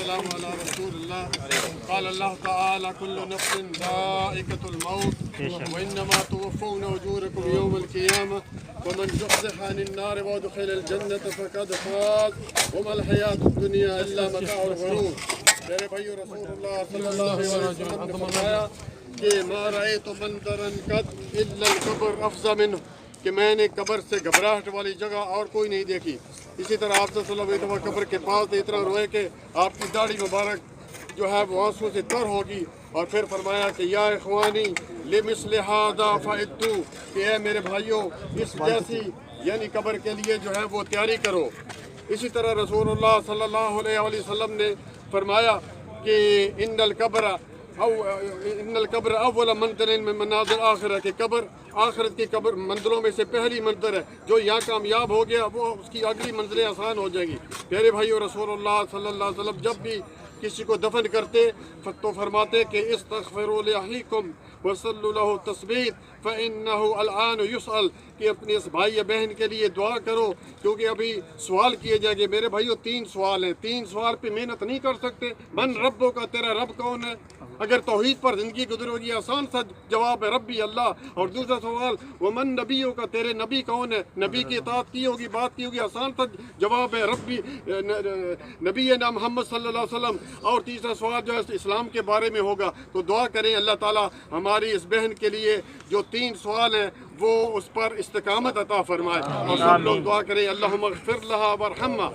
والسلام على رسول الله. قال الله تعالى كل نفس ذائقة الموت وإنما توفون أجوركم يوم القيامة ومن زحزح عن النار وادخل الجنة فقد فاز وما الحياة الدنيا إلا متاع الغرور. میرے بھائیو، رسول اللہ صلی اللہ علیہ وسلم نے فرمایا کہ ما رأيت منظرا قط إلا القبر أفظع منه، کہ میں نے قبر سے گھبراہٹ والی جگہ اور کوئی نہیں دیکھی. اسی طرح آپ صلی اللہ علیہ وسلم قبر کے پاس اتنا روئے کہ آپ کی داڑھی مبارک جو ہے وہ آنسوں سے تر ہوگی، اور پھر فرمایا کہ یا اخوانی لمثل هذا فعدوا، کہ اے میرے بھائیوں اس جیسی یعنی قبر کے لیے جو ہے وہ تیاری کرو. اسی طرح رسول اللہ صلی اللہ علیہ وسلم نے فرمایا کہ ان القبر اول منزل من منازل آخرہ، کہ قبر آخرت کی قبر منزلوں میں سے پہلی منزل ہے. جو یہاں کامیاب ہو گیا وہ اس کی اگلی منزلیں آسان ہو جائیں گی. پیارے بھائیو، رسول اللہ صلی اللہ علیہ وسلم جب بھی کسی کو دفن کرتے تو فرماتے کہ استغفروا لأخیکم وصلوا له تثبیت فإنه الآن يسأل، کہ اپنے اس بھائی یا بہن کے لیے دعا کرو کیونکہ ابھی سوال کیے جائیں گے. میرے بھائیو 3 سوال ہیں، 3 سوال پہ محنت نہیں کر سکتے. من ربوں کا، تیرا رب کون ہے؟ اگر توحید پر زندگی گزرو گی آسان سا جواب ہے ربی اللہ. اور دوسرا سوال ومن نبیوں کا، تیرے نبی کون ہے؟ نبی کی اطاعت کی ہوگی، بات کی ہوگی، آسان سا جواب ہے ربی نبی نا محمد صلی اللہ علیہ وسلم. اور تیسرا سوال جو ہے اسلام کے بارے میں ہوگا. تو دعا کریں اللہ تعالیٰ ہماری اس بہن کے لیے جو 3 سوال ہیں وہ اس پر استقامت عطا فرمائے. اور سب لوگ دعا کریں اللہم اغفر لہا وارحمہا.